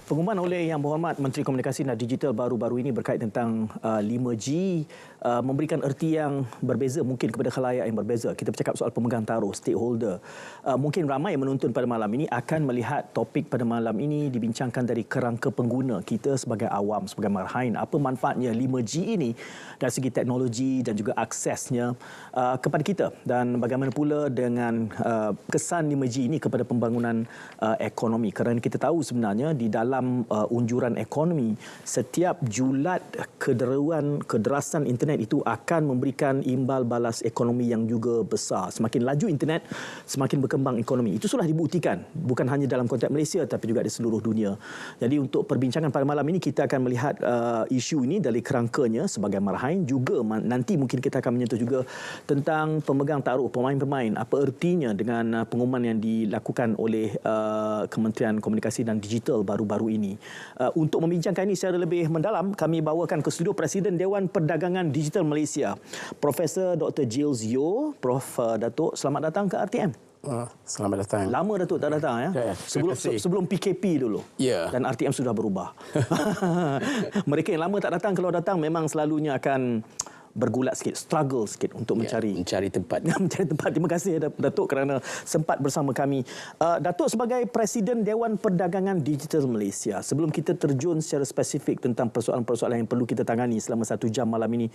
Pengumuman oleh Yang Berhormat Menteri Komunikasi dan Digital baru-baru ini berkait tentang 5G memberikan erti yang berbeza mungkin kepada khalayak yang berbeza. Kita bercakap soal pemegang taruh, stakeholder. Mungkin ramai yang menonton pada malam ini akan melihat topik pada malam ini dibincangkan dari kerangka pengguna kita sebagai awam, sebagai marhain. Apa manfaatnya 5G ini dari segi teknologi dan juga aksesnya kepada kita, dan bagaimana pula dengan kesan 5G ini kepada pembangunan ekonomi. Kerana kita tahu sebenarnya di dalam unjuran ekonomi, setiap julat kederasan internet itu akan memberikan imbal balas ekonomi yang juga besar. Semakin laju internet, semakin berkembang ekonomi. Itu sudah dibuktikan, bukan hanya dalam konteks Malaysia tapi juga di seluruh dunia. Jadi untuk perbincangan pada malam ini, kita akan melihat isu ini dari kerangkanya sebagai marhain. Juga nanti mungkin kita akan menyentuh juga tentang pemegang taruh, pemain-pemain. Apa ertinya dengan pengumuman yang dilakukan oleh Kementerian Komunikasi dan Digital baru-baru ini. Untuk membincangkan ini secara lebih mendalam, kami bawakan ke studio Presiden Dewan Perdagangan Digital Malaysia, Profesor Dr. Giles Yeo. Prof Datuk, selamat datang ke RTM. Selamat datang. Lama Datuk tak datang ya? Sebelum PKP dulu. Ya. Dan RTM sudah berubah. Mereka yang lama tak datang, kalau datang memang selalunya akan bergulat sikit, struggle sikit untuk mencari tempat. Mencari tempat. Terima kasih Datuk kerana sempat bersama kami. Datuk, sebagai Presiden Dewan Perdagangan Digital Malaysia, sebelum kita terjun secara spesifik tentang persoalan-persoalan yang perlu kita tangani selama 1 jam malam ini,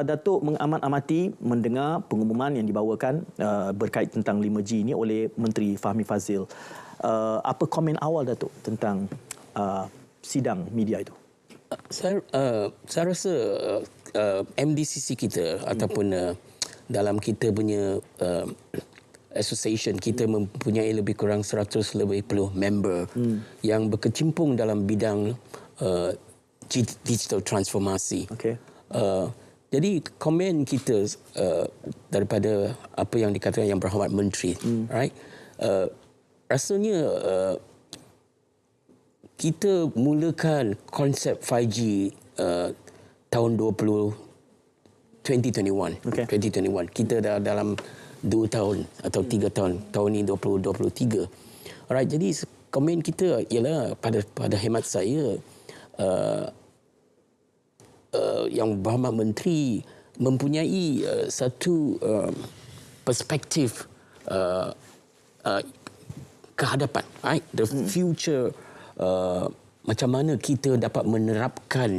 Datuk mengamat-amati mendengar pengumuman yang dibawakan berkait tentang 5G ini oleh Menteri Fahmi Fadzil. Apa komen awal Datuk tentang sidang media itu? Saya rasa MDCC kita ataupun dalam kita punya association, kita mempunyai lebih kurang 100 lebih puluh member yang berkecimpung dalam bidang digital transformasi. Okay. Jadi komen kita daripada apa yang dikatakan Yang Berhormat Menteri, right? Rasanya kita mulakan konsep 5G tahun 2021. Okay. 2021. Kita dah dalam 2 tahun atau 3 tahun. Tahun ini 2023. Alright, jadi komen kita ialah pada hemat saya, Yang Berhormat Menteri mempunyai satu perspektif kehadapan, right? The future, macam mana kita dapat menerapkan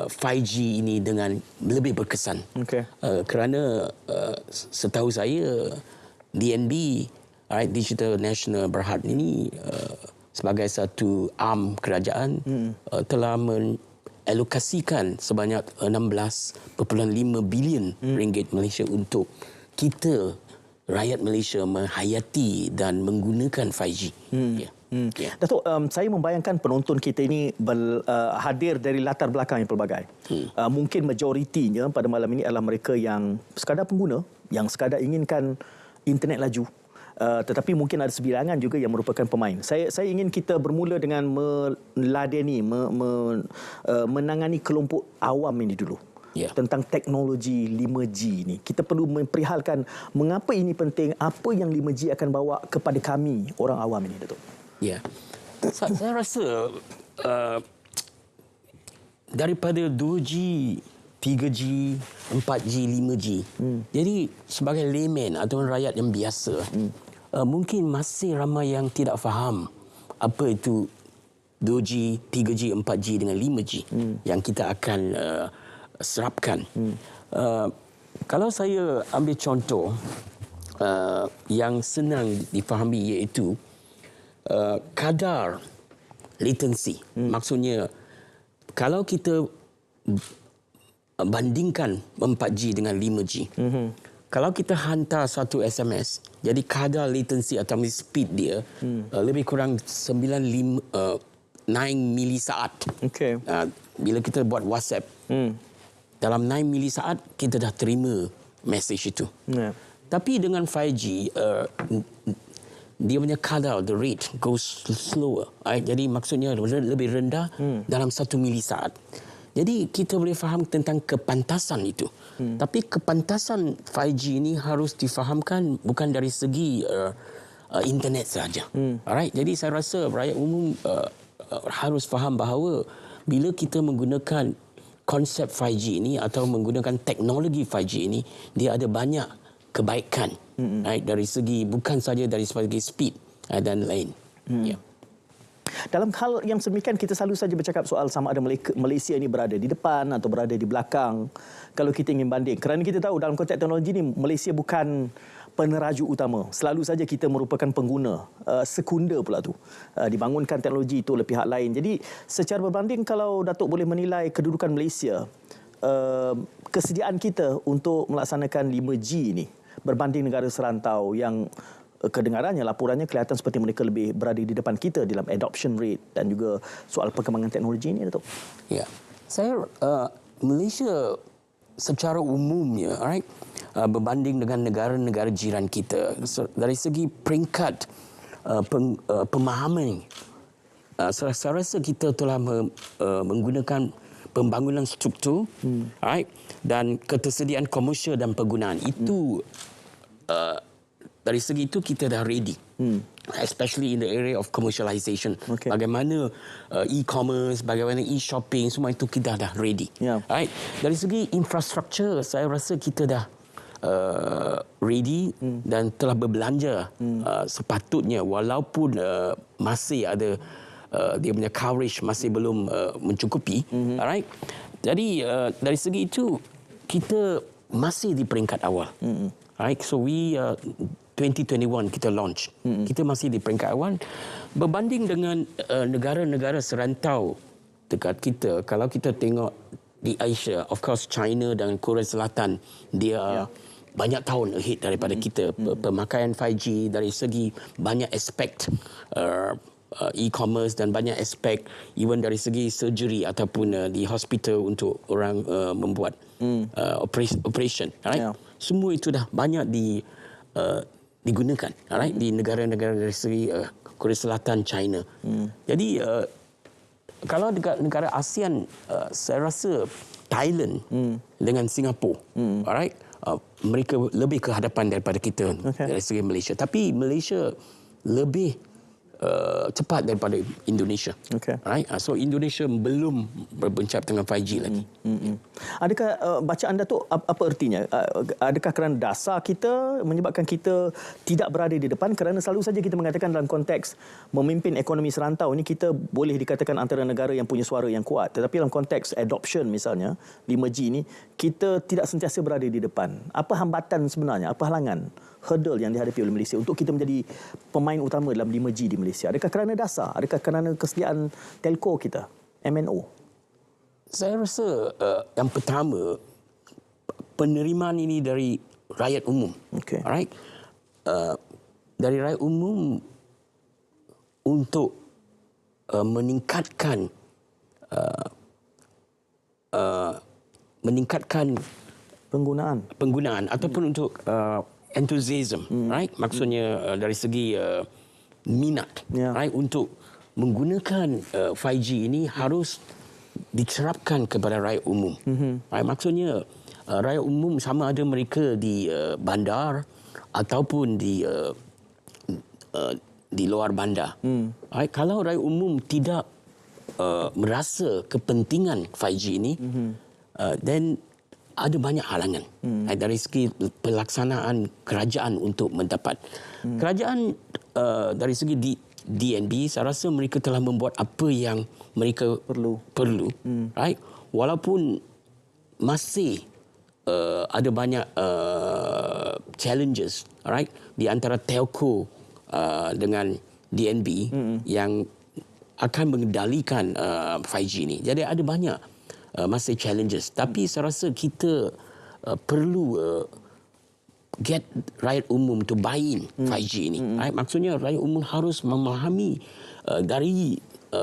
5G ini dengan lebih berkesan. Okay. Kerana setahu saya DNB, right, Digital National Berhad ini sebagai satu arm kerajaan telah mengalokasikan sebanyak 16.5 bilion ringgit Malaysia untuk kita rakyat Malaysia menghayati dan menggunakan 5G. Yeah. Yeah. Datuk, saya membayangkan penonton kita ini hadir dari latar belakang yang pelbagai. Mungkin majoritinya pada malam ini adalah mereka yang sekadar pengguna, yang sekadar inginkan internet laju. Tetapi mungkin ada sebilangan juga yang merupakan pemain. Saya ingin kita bermula dengan meladeni, menangani kelompok awam ini dulu. Yeah. Tentang teknologi 5G ini. Kita perlu memperihalkan mengapa ini penting, apa yang 5G akan bawa kepada kami, orang awam ini, Datuk. Ya, saya rasa daripada 2G, 3G, 4G, 5G. Jadi sebagai layman atau rakyat yang biasa, mungkin masih ramai yang tidak faham apa itu 2G, 3G, 4G dengan 5G yang kita akan serapkan. Kalau saya ambil contoh yang senang difahami, iaitu kadar latency. Maksudnya kalau kita bandingkan 4G dengan 5G, kalau kita hantar satu SMS, jadi kadar latency atau speed dia lebih kurang 9 milisaat. Okay. Bila kita buat WhatsApp, dalam 9 milisaat kita dah terima message itu. Yeah. Tapi dengan 5G, dia punya kadar, the rate goes slower. Jadi maksudnya lebih rendah dalam 1 milisaat. Jadi kita boleh faham tentang kepantasan itu. Tapi kepantasan 5G ini harus difahamkan bukan dari segi internet saja. Alright. Jadi saya rasa rakyat umum harus faham bahawa bila kita menggunakan konsep 5G ini atau menggunakan teknologi 5G ini, dia ada banyak kebaikan, right? Dari segi bukan saja dari segi speed dan lain. Yeah. Dalam hal yang sedemikian, kita selalu saja bercakap soal sama ada Malaysia ini berada di depan atau berada di belakang kalau kita ingin banding. Kerana kita tahu dalam konteks teknologi ini, Malaysia bukan peneraju utama. Selalu saja kita merupakan pengguna. Sekunda pula tu. Dibangunkan teknologi itu oleh pihak lain. Jadi secara berbanding, kalau Datuk boleh menilai kedudukan Malaysia, kesediaan kita untuk melaksanakan 5G ini berbanding negara serantau yang kedengarannya, laporannya kelihatan seperti mereka lebih berada di depan kita dalam adoption rate dan juga soal perkembangan teknologi ini, Datuk. Ya, saya Malaysia secara umumnya, right, berbanding dengan negara-negara jiran kita, dari segi peringkat pemahaman, saya rasa kita telah menggunakan pembangunan struktur, right, dan ketersediaan komersial dan penggunaan itu. Dari segi itu kita dah ready, especially in the area of commercialization. Okay. Bagaimana e-commerce, bagaimana e-shopping, semua itu kita dah ready. Yeah. Right? Dari segi infrastruktur, saya rasa kita dah ready dan telah berbelanja sepatutnya, walaupun masih ada dia punya coverage masih belum mencukupi. Alright? Jadi dari segi itu kita masih di peringkat awal. Right? So we 2021 kita launch. Kita masih di peringkat awal berbanding dengan negara-negara serantau dekat kita. Kalau kita tengok di Asia, of course China dan Korea Selatan, dia banyak tahun ahead daripada kita. Pemakaian 5G dari segi banyak aspek e-commerce dan banyak aspek even dari segi surgery ataupun di hospital untuk orang membuat operation, right? Yeah. Semua itu dah banyak digunakan, right? Di negara-negara dari segi Korea Selatan, China. Jadi kalau dekat negara ASEAN, saya rasa Thailand dengan Singapura, alright, mereka lebih ke hadapan daripada kita dari segi Malaysia. Tapi Malaysia lebih cepat daripada Indonesia. Right? So Indonesia belum berbencap dengan 5G lagi. Adakah bacaan Datuk apa artinya? Adakah kerana dasar kita menyebabkan kita tidak berada di depan? Kerana selalu saja kita mengatakan dalam konteks memimpin ekonomi serantau ini, kita boleh dikatakan antara negara yang punya suara yang kuat. Tetapi dalam konteks adoption misalnya 5G ini, kita tidak sentiasa berada di depan. Apa hambatan sebenarnya? Apa halangan, hurdle yang dihadapi oleh Malaysia untuk kita menjadi pemain utama dalam 5G di Malaysia? Adakah kerana dasar? Adakah kerana kesediaan telco kita, MNO? Saya rasa yang pertama, penerimaan ini dari rakyat umum. Alright? Dari rakyat umum untuk meningkatkan penggunaan ataupun untuk enthusiasm, right? Maksudnya dari segi minat, right, untuk menggunakan 5G ini harus diterapkan kepada rakyat umum. Right? Maksudnya rakyat umum sama ada mereka di bandar ataupun di luar bandar. Right? Kalau rakyat umum tidak merasa kepentingan 5G ini, then ada banyak halangan dari segi pelaksanaan kerajaan untuk mendapat. Kerajaan dari segi DNB, saya rasa mereka telah membuat apa yang mereka perlu. Right? Walaupun masih ada banyak challenges, right, di antara telco dengan DNB yang akan mengendalikan 5G ini. Jadi ada banyak masih challenges, tapi saya rasa kita perlu get rakyat umum to buy in 5G ini. Right? Maksudnya rakyat umum harus memahami dari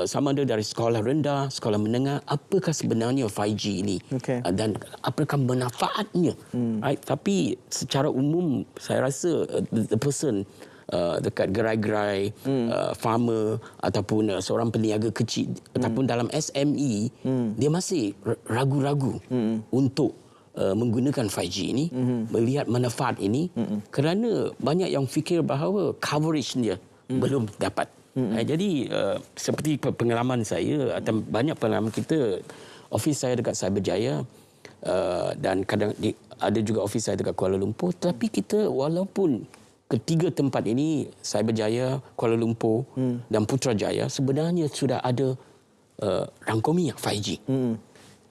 sama ada dari sekolah rendah, sekolah menengah, apakah sebenarnya 5G ini dan apakah manfaatnya. Right? Tapi secara umum saya rasa the person dekat gerai-gerai, farmer ataupun seorang peniaga kecil ataupun dalam SME, dia masih ragu-ragu untuk menggunakan 5G ini, melihat manfaat ini, kerana banyak yang fikir bahawa coverage dia belum dapat. Jadi seperti pengalaman saya atau banyak pengalaman kita, ofis saya dekat Cyberjaya dan ada juga ofis saya dekat Kuala Lumpur, tapi kita walaupun ketiga tempat ini, Cyberjaya, Kuala Lumpur dan Putrajaya, sebenarnya sudah ada rangkum minyak 5G.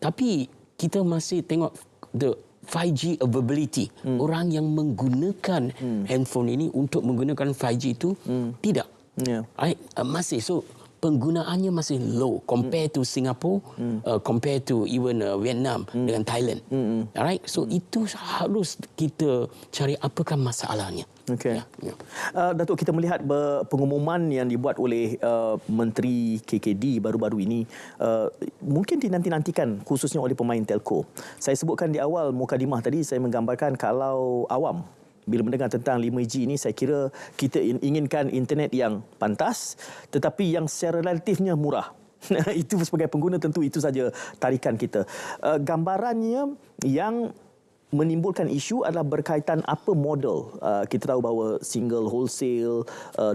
Tapi kita masih tengok the 5G availability. Orang yang menggunakan handphone ini untuk menggunakan 5G itu tidak. Masih. So, penggunaannya masih low compare to Singapore, compare to even Vietnam dengan Thailand. Alright, so itu harus kita cari apakah masalahnya. Okey. Datuk, kita melihat pengumuman yang dibuat oleh Menteri KKD baru-baru ini mungkin dinanti-nantikan khususnya oleh pemain telco. Saya sebutkan di awal mukadimah tadi, saya menggambarkan kalau awam bila mendengar tentang 5G ini, saya kira kita inginkan internet yang pantas tetapi yang secara relatifnya murah. Itu sebagai pengguna tentu itu saja tarikan kita. Gambarannya yang menimbulkan isu adalah berkaitan apa model. Kita tahu bahawa single wholesale,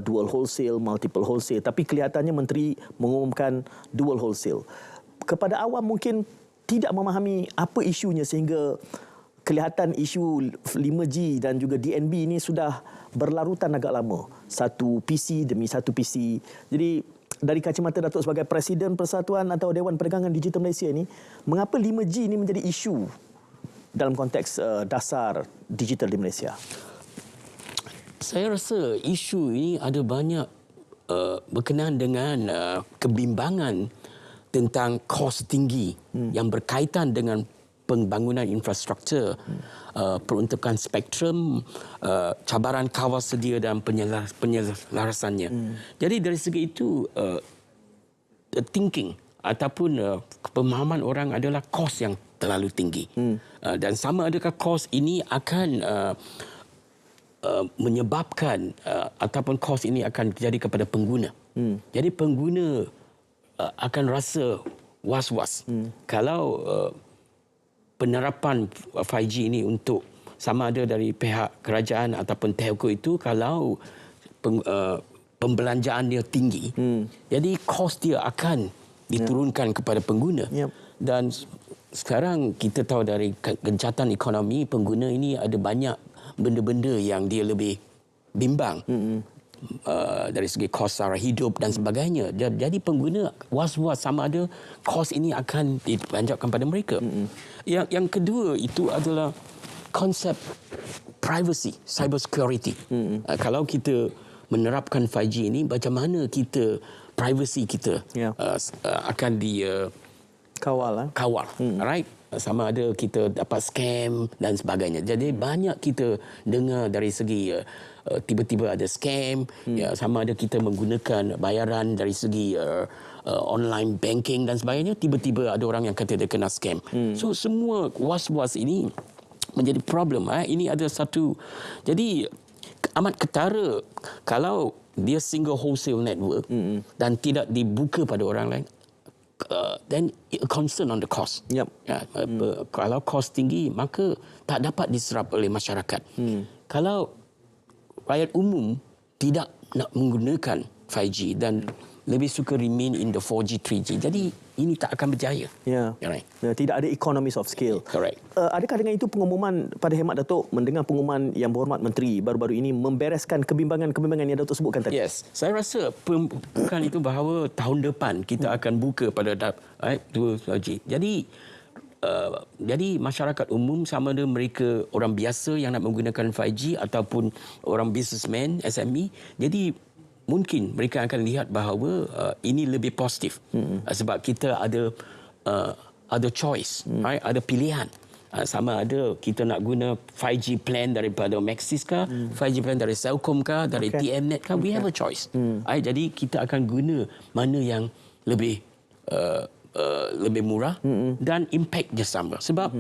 dual wholesale, multiple wholesale, tapi kelihatannya menteri mengumumkan dual wholesale. Kepada awam mungkin tidak memahami apa isunya sehingga kelihatan isu 5G dan juga DNB ini sudah berlarutan agak lama. Satu PC demi satu PC. Jadi dari kacamata Datuk sebagai Presiden Persatuan atau Dewan Perdagangan Digital Malaysia ini, mengapa 5G ini menjadi isu dalam konteks dasar digital di Malaysia? Saya rasa isu ini ada banyak berkenaan dengan kebimbangan tentang kos tinggi yang berkaitan dengan pembangunan infrastruktur, peruntukan spektrum, cabaran kawal sedia dan penyelarasannya. Jadi dari segi itu, thinking ataupun pemahaman orang adalah kos yang terlalu tinggi. Dan sama adakah kos ini akan menyebabkan ataupun kos ini akan terjadi kepada pengguna. Jadi pengguna akan rasa was-was kalau penerapan 5G ini untuk sama ada dari pihak kerajaan ataupun telco itu, kalau pembelanjaan dia tinggi, jadi kos dia akan diturunkan kepada pengguna. Dan sekarang kita tahu dari gencatan ekonomi, pengguna ini ada banyak benda-benda yang dia lebih bimbang. Dari segi kos sara hidup dan sebagainya. Jadi pengguna was-was sama ada kos ini akan dibelanjakan pada mereka. Yang kedua itu adalah konsep privacy, cyber security. Kalau kita menerapkan 5G ini, macam mana kita privacy kita akan kawal. Alright. Sama ada kita dapat scam dan sebagainya. Jadi banyak kita dengar dari segi tiba-tiba ada scam, sama ada kita menggunakan bayaran dari segi online banking dan sebagainya, tiba-tiba ada orang yang kata dia kena scam. So semua was-was ini menjadi problem. Ini ada satu, jadi amat ketara kalau dia single wholesale network dan tidak dibuka pada orang lain. Then concern on the cost. Kalau kos tinggi, maka tak dapat diserap oleh masyarakat. Kalau rakyat umum tidak nak menggunakan 5G dan lebih suka remain in the 4G, 3G, jadi ini tak akan berjaya. Right. Tidak ada economies of scale. Correct. Adakah dengan itu pengumuman, pada hemat Datuk, mendengar pengumuman yang berhormat Menteri baru-baru ini membereskan kebimbangan-kebimbangan yang Datuk sebutkan tadi? Yes. Saya rasa bukan itu bahawa tahun depan kita akan buka pada 5G. Jadi masyarakat umum, sama ada mereka orang biasa yang nak menggunakan 5G ataupun orang businessman, SME, jadi mungkin mereka akan lihat bahawa ini lebih positif. Sebab kita ada choice, right? Ada pilihan. Sama ada kita nak guna 5G plan daripada Maxis kah, 5G plan dari Celcom kah, dari TMNet kah, we have a choice. Jadi kita akan guna mana yang lebih murah dan impact dia sama. Sebab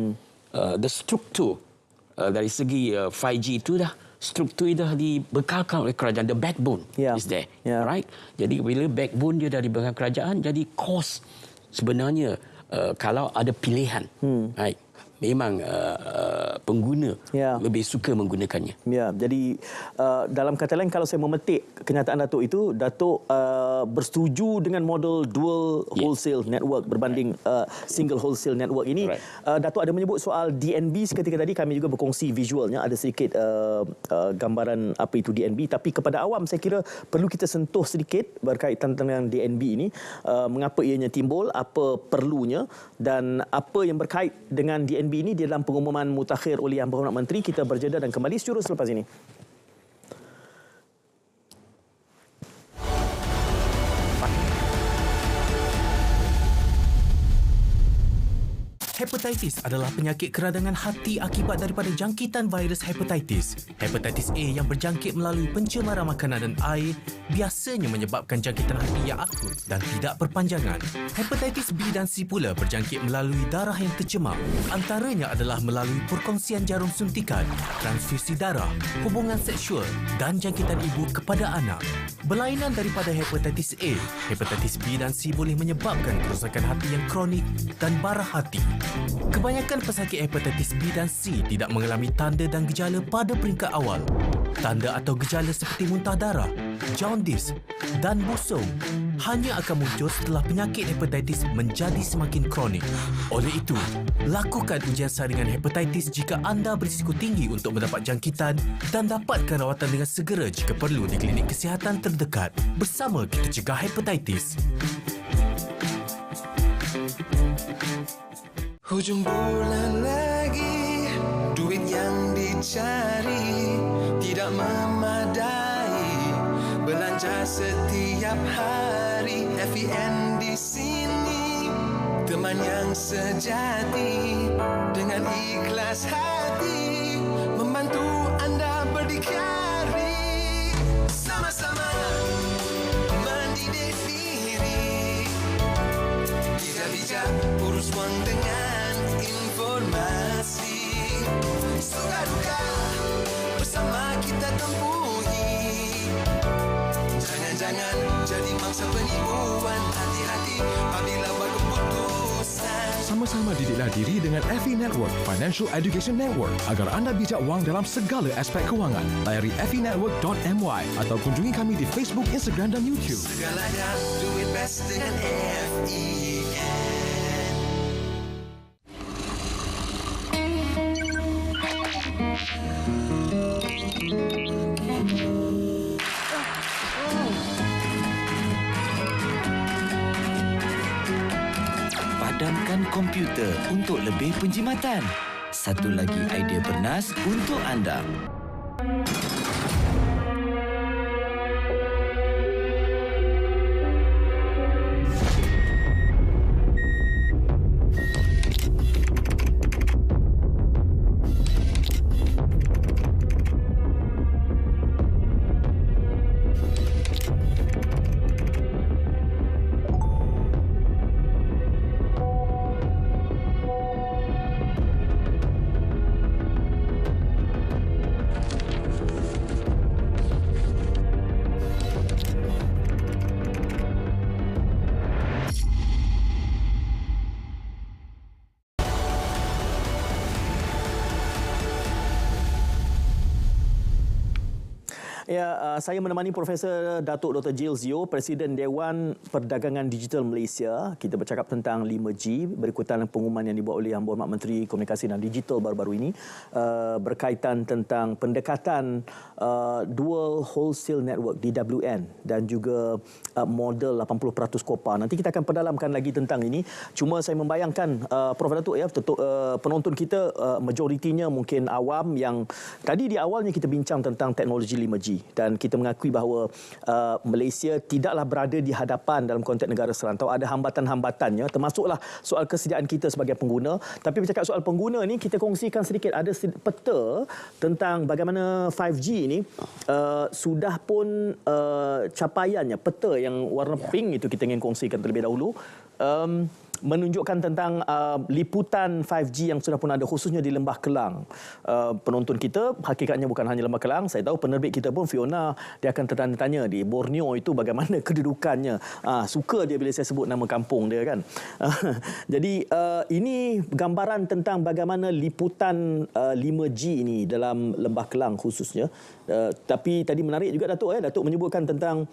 the struktur dari segi 5G itu struktur dah dibekalkan oleh kerajaan. The backbone is there. Right? Jadi bila backbone dia dah diberikan kerajaan, jadi kos sebenarnya kalau ada pilihan, right, memang pengguna lebih suka menggunakannya. Ya, jadi dalam kata lain, kalau saya memetik kenyataan Datuk itu, Datuk bersetuju dengan model dual wholesale network berbanding single wholesale network ini. Datuk ada menyebut soal DNB seketika tadi, kami juga berkongsi visualnya, ada sedikit gambaran apa itu DNB, tapi kepada awam saya kira perlu kita sentuh sedikit berkaitan dengan DNB ini, mengapa ianya timbul, apa perlunya dan apa yang berkait dengan DNB ini di dalam pengumuman mutakhir oleh Yang Berhormat Menteri. Kita berjeda dan kembali sejurus selepas ini. Hepatitis adalah penyakit keradangan hati akibat daripada jangkitan virus hepatitis. Hepatitis A yang berjangkit melalui pencemaran makanan dan air biasanya menyebabkan jangkitan hati yang akut dan tidak berpanjangan. Hepatitis B dan C pula berjangkit melalui darah yang tercemar. Antaranya adalah melalui perkongsian jarum suntikan, transfusi darah, hubungan seksual dan jangkitan ibu kepada anak. Berlainan daripada hepatitis A, hepatitis B dan C boleh menyebabkan kerosakan hati yang kronik dan bara hati. Kebanyakan pesakit hepatitis B dan C tidak mengalami tanda dan gejala pada peringkat awal. Tanda atau gejala seperti muntah darah, jaundice dan busung hanya akan muncul setelah penyakit hepatitis menjadi semakin kronik. Oleh itu, lakukan ujian saringan hepatitis jika anda berisiko tinggi untuk mendapat jangkitan dan dapatkan rawatan dengan segera jika perlu di klinik kesihatan terdekat. Bersama kita cegah hepatitis. Hujung bulan lagi, duit yang dicari tidak memadai. Belanja setiap hari, FEN di sini, teman yang sejati. Dengan ikhlas hati, membantu anda berdikari. Sama-sama mendidik diri, bijak-bijak urus wang dengan informasi. Suka duka bersama kita tempuhi. Jangan-jangan jadi mangsa penipuan. Hati-hati apabila buat keputusan. Sama-sama didiklah diri dengan FE Network, Financial Education Network, agar anda bijak wang dalam segala aspek kewangan. Layari fenetwork.my atau kunjungi kami di Facebook, Instagram dan YouTube. Segalanya duit best dengan FEN. Padamkan komputer untuk lebih penjimatan. Satu lagi idea bernas untuk anda. Ya, saya menemani Profesor Datuk Dr. Jill Zio, Presiden Dewan Perdagangan Digital Malaysia. Kita bercakap tentang 5G berikutan pengumuman yang dibuat oleh Yang Berhormat Menteri Komunikasi dan Digital baru-baru ini berkaitan tentang pendekatan Dual Wholesale Network DWN dan juga model 80% kopa. Nanti kita akan perdalamkan lagi tentang ini. Cuma saya membayangkan Prof Datuk, ya, penonton kita majoritinya mungkin awam yang tadi di awalnya kita bincang tentang teknologi 5G. Dan kita mengakui bahawa Malaysia tidaklah berada di hadapan dalam konteks negara serantau. Ada hambatan-hambatannya, termasuklah soal kesediaan kita sebagai pengguna. Tapi bercakap soal pengguna ni, kita kongsikan sedikit ada peta tentang bagaimana 5G ini sudah pun capaiannya. Peta yang warna pink itu kita ingin kongsikan terlebih dahulu. menunjukkan tentang liputan 5G yang sudah pun ada khususnya di Lembah Kelang. Penonton kita hakikatnya bukan hanya Lembah Kelang. Saya tahu penerbit kita pun Fiona, dia akan tertanya-tanya di Borneo itu bagaimana kedudukannya. Suka dia bila saya sebut nama kampung dia kan. Jadi ini gambaran tentang bagaimana liputan 5G ini dalam Lembah Kelang khususnya. Tapi tadi menarik juga Datuk Datuk menyebutkan tentang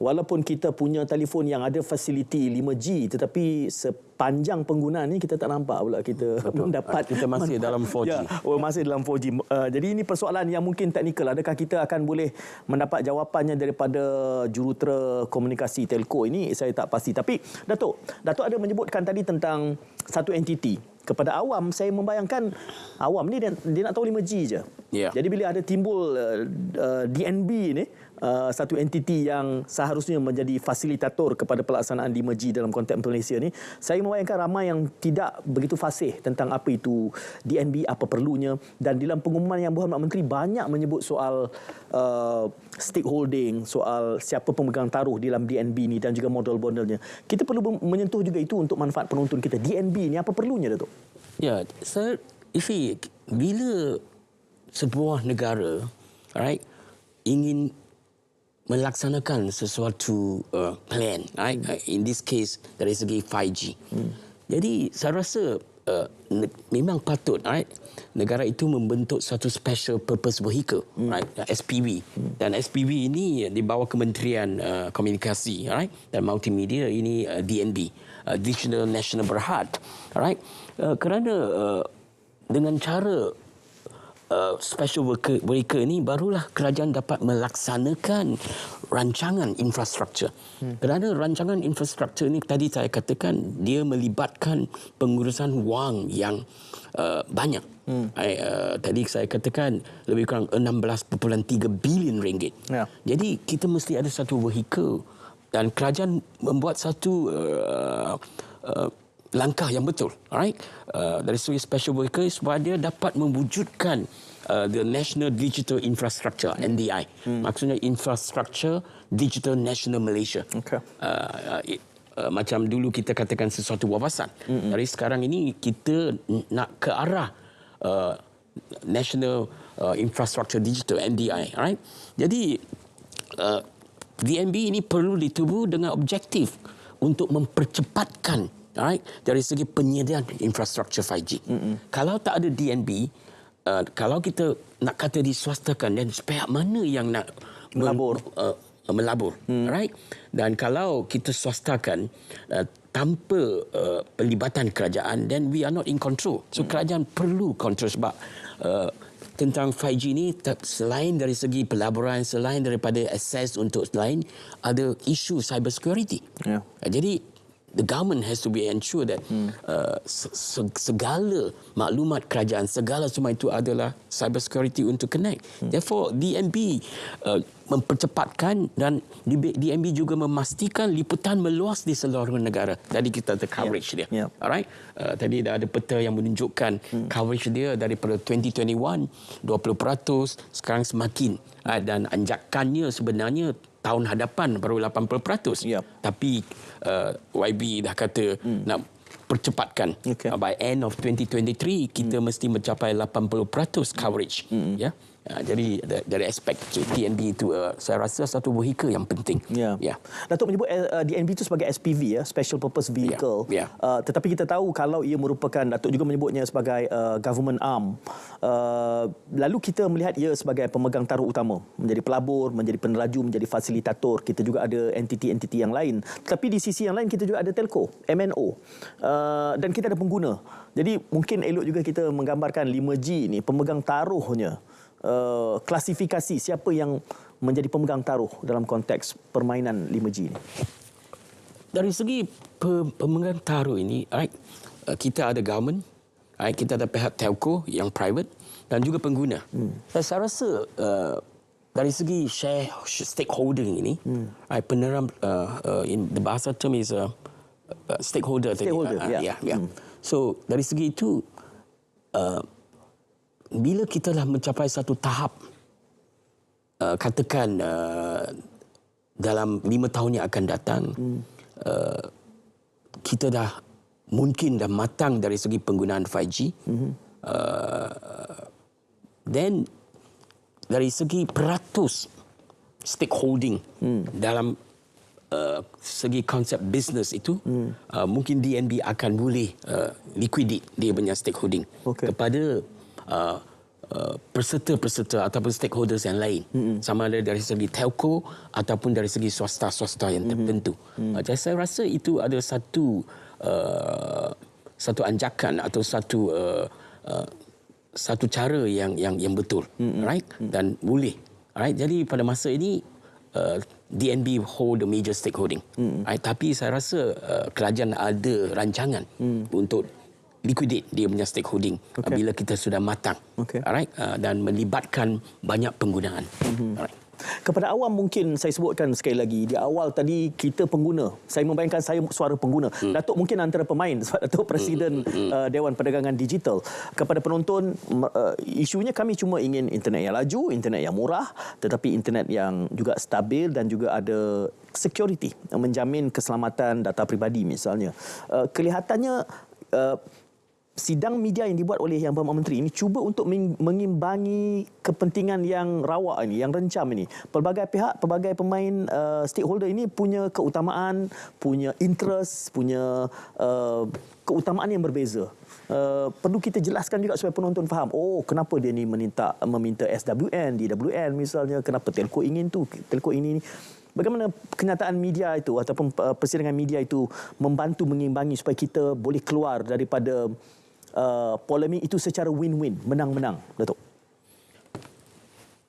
walaupun kita punya telefon yang ada fasiliti 5G tetapi sepanjang penggunaan ni kita tak nampak pula kita mendapat kita masih dalam 4G. Ya, masih dalam 4G. Jadi ini persoalan yang mungkin teknikal. Adakah kita akan boleh mendapat jawapannya daripada jurutera komunikasi telco ini? Saya tak pasti. Tapi Datuk ada menyebutkan tadi tentang satu entiti. Kepada awam, saya membayangkan awam ni dia nak tahu 5G je. Yeah. Jadi bila ada timbul DNB ni, satu entiti yang seharusnya menjadi fasilitator kepada pelaksanaan 5G dalam konteks Malaysia ni, saya membayangkan ramai yang tidak begitu fasih tentang apa itu DNB, apa perlunya. Dan dalam pengumuman yang Berhormat Menteri banyak menyebut soal stakeholding, soal siapa pemegang taruh dalam DNB ni dan juga model-modelnya. Kita perlu menyentuh juga itu untuk manfaat penonton kita. DNB ni apa perlunya, Datuk? Ya, sir, Ifi, bila sebuah negara, right, ingin melaksanakan sesuatu plan, right, in this case dari segi 5G. Jadi saya rasa memang patut, right, negara itu membentuk satu special purpose vehicle, right, SPV. Dan SPV ini di bawah Kementerian Komunikasi, right, dan Multimedia, ini DNB, Digital National Berhad, right. Kerana dengan cara special vehicle ini barulah kerajaan dapat melaksanakan rancangan infrastruktur. Kerana rancangan infrastruktur ini tadi saya katakan dia melibatkan pengurusan wang yang banyak. Tadi saya katakan lebih kurang 16.3 bilion ringgit. Ya. Jadi kita mesti ada satu vehicle dan kerajaan membuat satu langkah yang betul, alright, dari segi special vehicle supaya dia dapat mewujudkan the National Digital Infrastructure, NDI. Maksudnya Infrastructure Digital National Malaysia. Okay. Macam dulu kita katakan sesuatu wawasan. Dari sekarang ini kita nak ke arah National Infrastructure Digital, NDI, alright. Jadi DNB ini perlu ditubuh dengan objektif untuk mempercepatkan, alright, dari segi penyediaan infrastruktur 5G. Kalau tak ada DNB, kalau kita nak kata diswastakan, dan pihak mana yang nak melabur, right? Dan kalau kita swastakan tanpa pelibatan kerajaan, then we are not in control. So kerajaan perlu kontrol sebab tentang 5G ni selain dari segi pelaburan, selain daripada akses untuk lain, ada isu cyber security. Yeah. Jadi the government has to be ensure that segala maklumat kerajaan, segala semua itu adalah cyber security untuk connect. Therefore DNB mempercepatkan dan DNB juga memastikan liputan meluas di seluruh negara. Tadi kita ada coverage dia. Alright. Tadi dah ada peta yang menunjukkan coverage dia daripada 2021 20%, sekarang semakin, dan anjakannya sebenarnya tahun hadapan baru 80%. Tapi YB dah kata nak percepatkan. By end of 2023 kita mesti mencapai 80% coverage. Ya. Jadi dari aspek DNB itu saya rasa satu vehicle yang penting. Datuk menyebut DNB itu sebagai SPV, Special Purpose Vehicle. Tetapi kita tahu kalau ia merupakan, Datuk juga menyebutnya sebagai government arm. Lalu kita melihat ia sebagai pemegang taruh utama, menjadi pelabur, menjadi peneraju, menjadi fasilitator. Kita juga ada entiti-entiti yang lain. Tetapi di sisi yang lain kita juga ada telco, MNO. Dan kita ada pengguna. Jadi mungkin elok juga kita menggambarkan 5G ni pemegang taruhnya. Klasifikasi siapa yang menjadi pemegang taruh dalam konteks permainan 5G ini? Dari segi pemegang taruh ini, right, kita ada government, right, kita ada pihak telco yang private dan juga pengguna. Saya rasa dari segi stakeholding ini, peneram in the bahasa term is stakeholder. So dari segi itu bila kita dah mencapai satu tahap, katakan dalam 5 tahun yang akan datang, kita mungkin dah matang dari segi penggunaan 5G. Then dari segi peratus stakeholding dalam segi konsep bisnes itu, mungkin DNB akan boleh liquidate dia punya stakeholding kepada peserta-peserta ataupun stakeholders yang lain, sama ada dari segi telco ataupun dari segi swasta-swasta yang tertentu. Jadi saya rasa itu ada satu anjakan atau satu cara yang betul, right? Dan boleh, right? Jadi pada masa ini DNB hold the major stakeholding, right? Tapi saya rasa kerajaan ada rancangan untuk liquidate dia punya stakeholding bila kita sudah matang, alright, dan melibatkan banyak penggunaan. Alright. Kepada awam mungkin saya sebutkan sekali lagi di awal tadi, kita pengguna. Saya membayangkan saya suara pengguna. Datuk mungkin antara pemain sebab Datuk Presiden Dewan Perdagangan Digital. Kepada penonton, isunya kami cuma ingin internet yang laju, internet yang murah, tetapi internet yang juga stabil dan juga ada security, menjamin keselamatan data peribadi misalnya. Kelihatannya sidang media yang dibuat oleh Yang Berhormat Menteri ini cuba untuk mengimbangi kepentingan yang rawak ini, yang rencam ini. Pelbagai pihak, pelbagai pemain stakeholder ini punya keutamaan, punya interest, punya keutamaan yang berbeza. Perlu kita jelaskan juga supaya penonton faham, kenapa dia ni meminta SWN, DWN misalnya, kenapa telco ingin tu, telco ini. Bagaimana kenyataan media itu ataupun persidangan media itu membantu mengimbangi supaya kita boleh keluar daripada polemik itu secara win-win, menang-menang, Datuk?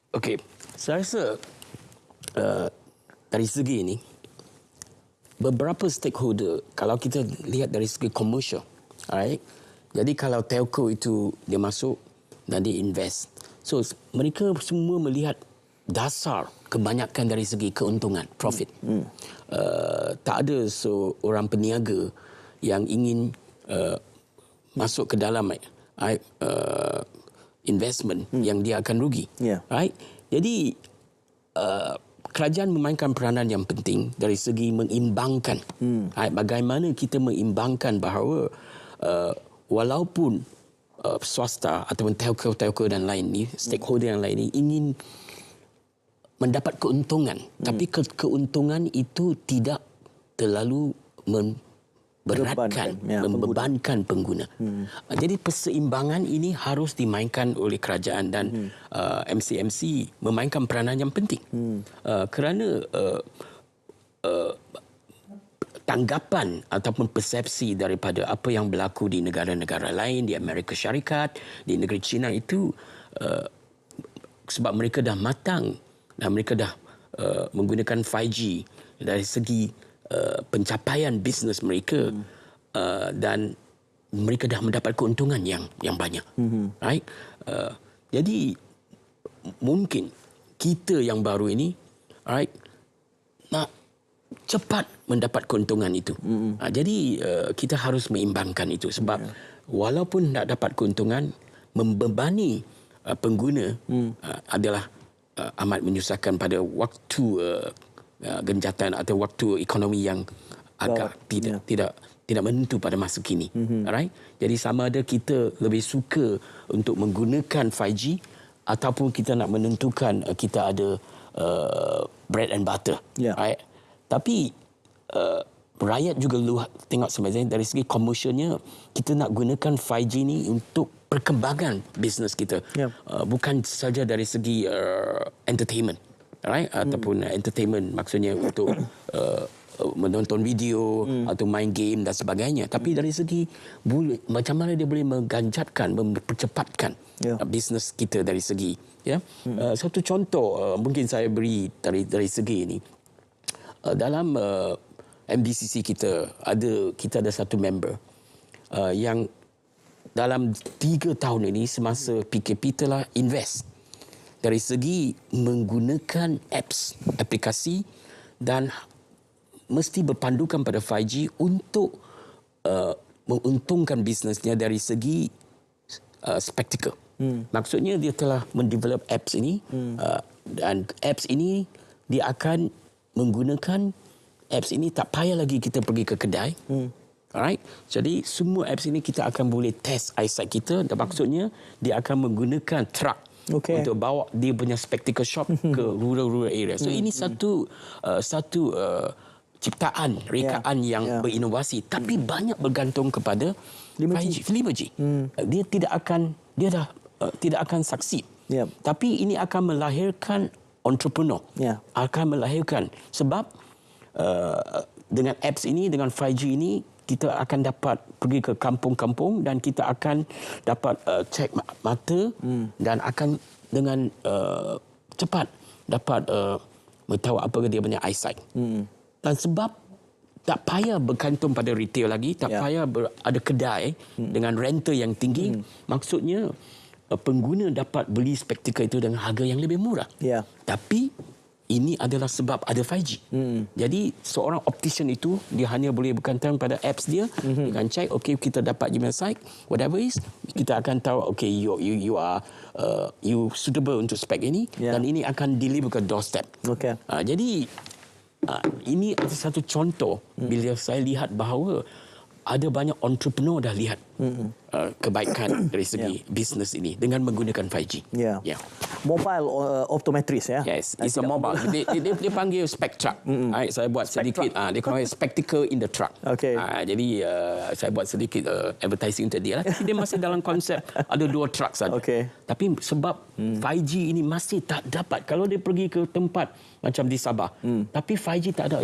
Okey, saya rasa dari segi ini, beberapa stakeholder, kalau kita lihat dari segi komersial, alright, jadi kalau telco itu dia masuk dan dia invest, so mereka semua melihat dasar kebanyakan dari segi keuntungan, profit. Tak ada seorang peniaga yang ingin masuk ke dalam investment yang dia akan rugi. Right? Jadi kerajaan memainkan peranan yang penting dari segi mengimbangkan. Right? Bagaimana kita mengimbangkan bahawa walaupun swasta ataupun telco dan lain ni, stakeholder yang lain ni ingin mendapat keuntungan, tapi keuntungan itu tidak terlalu membebankan pengguna. Jadi perseimbangan ini harus dimainkan oleh kerajaan dan MCMC memainkan peranan yang penting. Kerana tanggapan ataupun persepsi daripada apa yang berlaku di negara-negara lain, di Amerika Syarikat, di negeri China itu, sebab mereka dah matang dan mereka dah menggunakan 5G dari segi pencapaian bisnes mereka, dan mereka dah mendapat keuntungan yang banyak. Right? Jadi mungkin kita yang baru ini, right, nak cepat mendapat keuntungan itu. Jadi kita harus mengimbangkan itu, sebab walaupun nak dapat keuntungan, membebani pengguna adalah amat menyusahkan pada waktu genjatan atau waktu ekonomi yang agak tidak menentu pada masa kini. Alright? Jadi sama ada kita lebih suka untuk menggunakan 5G ataupun kita nak menentukan kita ada bread and butter. Right? Tapi rakyat juga tengok sebenarnya dari segi komersialnya, kita nak gunakan 5G ni untuk perkembangan bisnes kita, bukan saja dari segi entertainment, right? Ataupun entertainment maksudnya untuk menonton video atau main game dan sebagainya, tapi dari segi macam mana dia boleh mengganjatkan, mempercepatkan bisnes kita dari segi satu contoh mungkin saya beri dari segi ini, dalam MDCC kita ada satu member yang dalam 3 tahun ini semasa PKP telah invest dari segi menggunakan aplikasi dan mesti berpandukan pada 5G untuk menguntungkan bisnesnya dari segi spektakel. Maksudnya dia telah mendevelop apps ini, dan apps ini dia akan menggunakan apps ini, tak payah lagi kita pergi ke kedai Alright. Jadi semua apps ini kita akan boleh test eyesight kita, dan maksudnya dia akan menggunakan truck untuk bawa dia punya spectacle shop ke rural area. So ini satu ciptaan, rekaan yang berinovasi, tapi banyak bergantung kepada 5G. Dia tidak akan succeed. Tapi ini akan melahirkan entrepreneur. Akan melahirkan sebab dengan apps ini, dengan 5G ini, kita akan dapat pergi ke kampung-kampung dan kita akan dapat cek mata dan akan dengan cepat dapat mengetahui apa dia punya eyesight. Dan sebab tak payah bergantung pada retail lagi, tak payah ada kedai dengan rental yang tinggi, maksudnya pengguna dapat beli spectacle itu dengan harga yang lebih murah. Tapi ini adalah sebab ada 5G. Jadi seorang optician itu dia hanya boleh bergantung pada apps dia. Dia akan check, okay, kita dapat gimana sight, whatever is, kita akan tahu, okay, you are you suitable untuk spek ini, dan ini akan deliver ke doorstep. Jadi ini adalah satu contoh bila saya lihat bahawa ada banyak entrepreneur dah lihat kebaikan dari segi bisnes ini dengan menggunakan 5G. Mobile optometrist Yes, it's a mobile. Dia panggil spec truck. Saya buat sedikit. Dia panggil spectacle in the truck. Jadi saya buat sedikit advertising untuk dia lah. Tapi dia masih dalam konsep ada 2 truck saja. Tapi sebab 5G ini masih tak dapat. Kalau dia pergi ke tempat macam di Sabah, tapi 5G tak ada.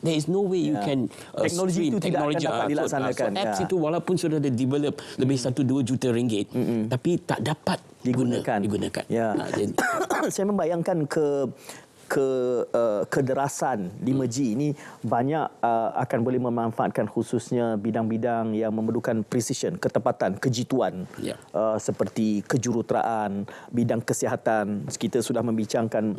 There is no way you can teknologi itu tidak akan dapat dilaksanakan. So apps itu walaupun sudah develop lebih 1-2 juta ringgit, tapi tak dapat digunakan. Jadi saya membayangkan kederasan 5G ini banyak akan boleh memanfaatkan khususnya bidang-bidang yang memerlukan precision, ketepatan, kejituan, seperti kejuruteraan, bidang kesihatan. Kita sudah membincangkan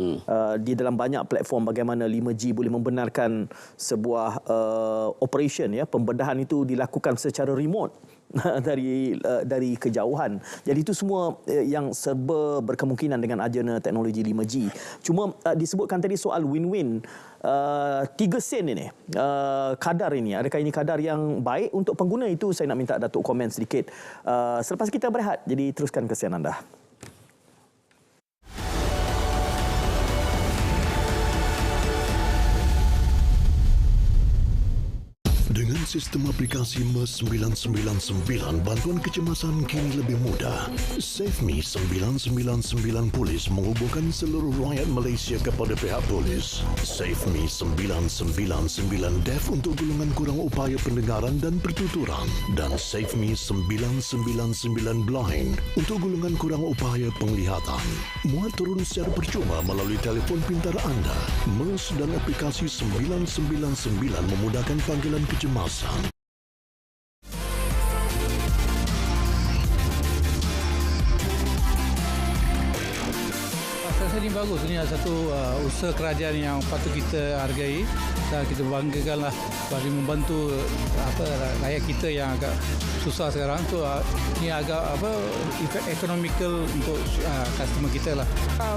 di dalam banyak platform bagaimana 5G boleh membenarkan sebuah operation, pembedahan itu dilakukan secara remote dari kejauhan. Jadi itu semua yang serba berkemungkinan dengan adanya teknologi 5G. Cuma disebutkan tadi soal win-win. 3 sen ini, kadar ini, adakah ini kadar yang baik untuk pengguna? Itu saya nak minta Datuk komen sedikit selepas kita berehat. Jadi teruskan kesian anda. Dengan sistem aplikasi MES 999, bantuan kecemasan kini lebih mudah. SafeMe 999 Polis menghubungkan seluruh rakyat Malaysia kepada pihak polis. SafeMe 999 Deaf untuk golongan kurang upaya pendengaran dan pertuturan. Dan SafeMe 999 Blind untuk golongan kurang upaya penglihatan. Muat turun secara percuma melalui telefon pintar anda. MES dan aplikasi 999 memudahkan panggilan kecemasan. Saya ini bagus. Ini adalah satu usaha kerajaan yang patut kita hargai dan kita banggakanlah bagi membantu rakyat kita yang agak susah sekarang. So ini agak economical untuk customer kita lah.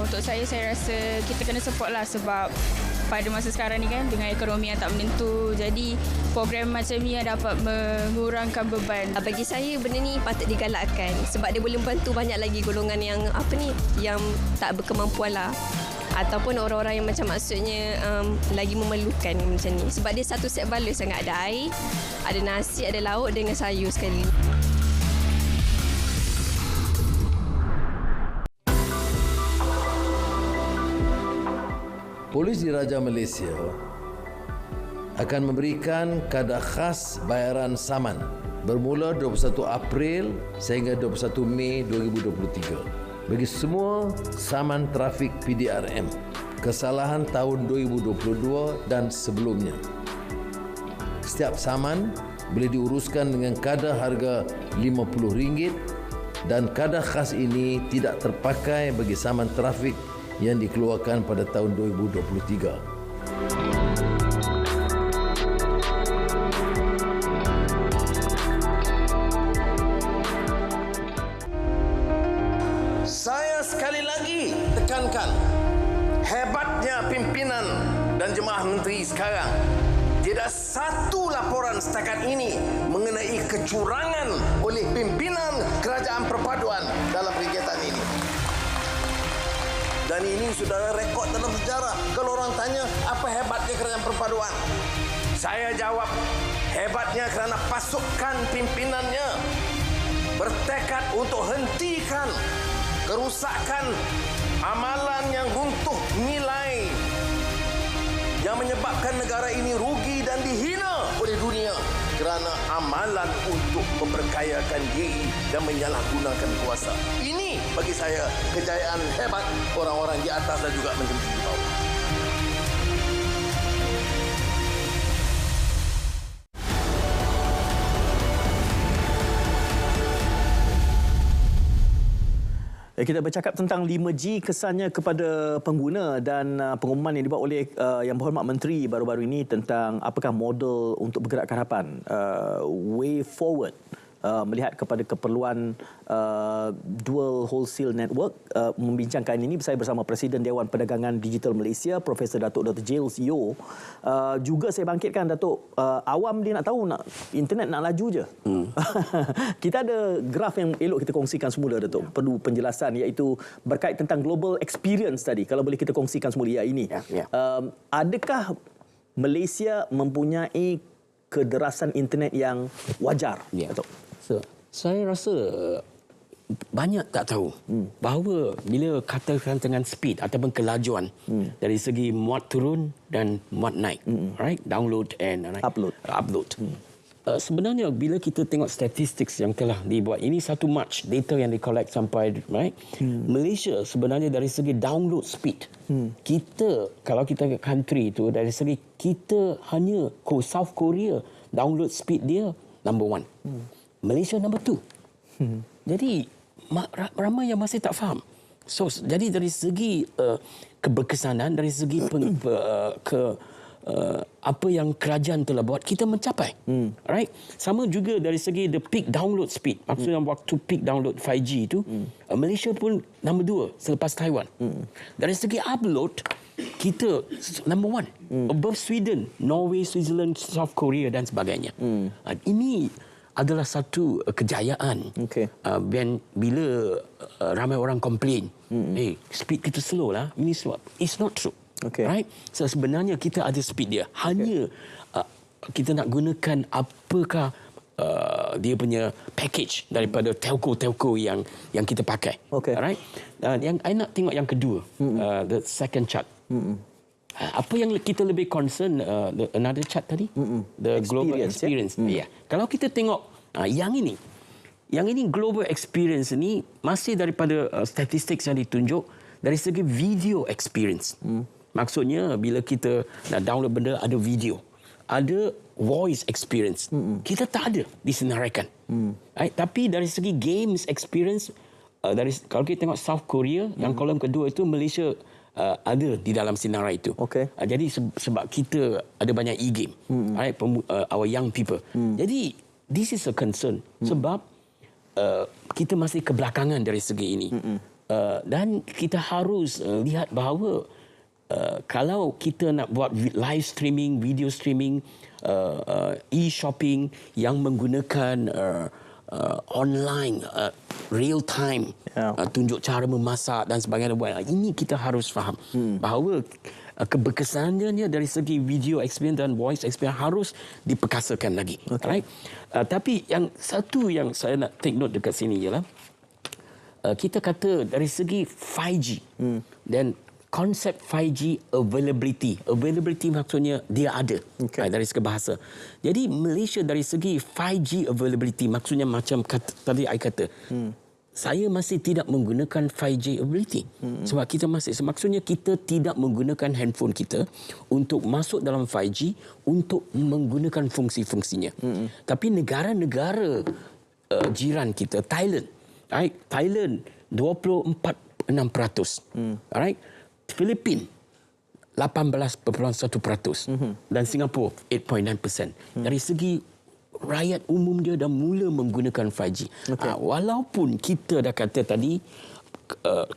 Untuk saya rasa kita kena support lah sebab pada masa sekarang ni kan dengan ekonomi yang tak menentu, jadi program macam ni dapat mengurangkan beban. Bagi saya benda ni patut digalakkan sebab dia boleh membantu banyak lagi golongan yang yang tak berkemampuan lah, ataupun orang-orang yang macam maksudnya lagi memerlukan macam ni, sebab dia satu set balance sangat, ada air, ada nasi, ada lauk dengan sayur sekali. Polis Diraja Malaysia akan memberikan kadar khas bayaran saman bermula 21 April sehingga 21 Mei 2023 bagi semua saman trafik PDRM kesalahan tahun 2022 dan sebelumnya. Setiap saman boleh diuruskan dengan kadar harga RM50 dan kadar khas ini tidak terpakai bagi saman trafik yang dikeluarkan pada tahun 2023. Saya sekali lagi tekankan hebatnya pimpinan dan jemaah menteri sekarang. Tidak satu laporan setakat ini mengenai kecurangan oleh pimpinan kerajaan perpaduan dalam kegiatan ini. Dan ini sudah rekod dalam sejarah. Kalau orang tanya, apa hebatnya kerajaan perpaduan? Saya jawab, hebatnya kerana pasukan pimpinannya bertekad untuk hentikan kerusakan amalan yang runtuh nilai yang menyebabkan negara ini rugi dan dihina oleh dunia kerana amalan untuk memperkayakan diri dan menyalahgunakan kuasa. Ini bagi saya kejayaan hebat orang-orang di atas dan juga menteri di bawah. Kita bercakap tentang 5G kesannya kepada pengguna dan pengumuman yang dibuat oleh Yang Berhormat Menteri baru-baru ini tentang apakah model untuk bergerak ke hadapan, way forward, melihat kepada keperluan dual wholesale network. Membincangkan ini saya bersama Presiden Dewan Perdagangan Digital Malaysia, Profesor Datuk Dr. Giles Yeo. Juga saya bangkitkan Datuk, awam dia nak tahu internet nak laju je. Kita ada graf yang elok kita kongsikan semula Datuk. Perlu penjelasan, iaitu berkait tentang global experience tadi. Kalau boleh kita kongsikan semula ini. Adakah Malaysia mempunyai kederasan internet yang wajar? Datuk? Saya rasa banyak tak tahu bahawa bila katakan dengan speed ataupun kelajuan dari segi muat turun dan muat naik, right, download and upload. Sebenarnya bila kita tengok statistik yang telah dibuat, ini 1 Mac data yang di-collect sampai, right, Malaysia sebenarnya dari segi download speed, kita kalau kita country itu dari segi kita hanya South Korea download speed dia number 1. Malaysia number 2. Jadi ramai yang masih tak faham. So jadi dari segi keberkesanan, dari segi apa yang kerajaan telah buat, kita mencapai. Right? Sama juga dari segi the peak download speed. Maksudnya waktu peak download 5G itu, Malaysia pun number 2 selepas Taiwan. Dari segi upload, kita number 1. Above Sweden, Norway, Switzerland, South Korea dan sebagainya. Ini adalah satu kejayaan. Bila ramai orang komplain, speed kita slow lah. Ini slow. It's not true. Right? So, sebenarnya kita ada speed dia. Hanya kita nak gunakan apakah dia punya package daripada telco-telco yang kita pakai. Right? Yang I nak tengok yang kedua, the second chart. Apa yang kita lebih concern, another chart tadi, the global experience. Kalau kita tengok yang ini global experience ni masih daripada statistik yang ditunjuk dari segi video experience. Maksudnya bila kita nak download benda, ada video, ada voice experience. Kita tak ada disenaraikan. Tapi dari segi games experience, kalau kita tengok South Korea, yang kolom kedua itu Malaysia ada di dalam senarai itu. Jadi sebab kita ada banyak e-game, right, our young people. Jadi this is a concern sebab kita masih kebelakangan dari segi ini. Dan kita harus lihat bahawa kalau kita nak buat live streaming, video streaming, e-shopping yang menggunakan online, real time, tunjuk cara memasak dan sebagainya, ini kita harus faham bahawa keberkesanannya dari segi video experience dan voice experience harus diperkasakan lagi. Right? Tapi yang satu yang saya nak take note dekat sini ialah kita kata dari segi 5G dan konsep 5G availability. Availability maksudnya dia ada dari segi bahasa. Jadi Malaysia dari segi 5G availability maksudnya macam tadi I kata, saya masih tidak menggunakan 5G availability. Sebab kita masih, maksudnya kita tidak menggunakan handphone kita untuk masuk dalam 5G untuk menggunakan fungsi-fungsinya. Tapi negara-negara jiran kita, Thailand, right? Thailand 24.6%. Right? Filipina 18.1% dan Singapura 8.9%. Dari segi rakyat umum dia dah mula menggunakan 5G. Walaupun kita dah kata tadi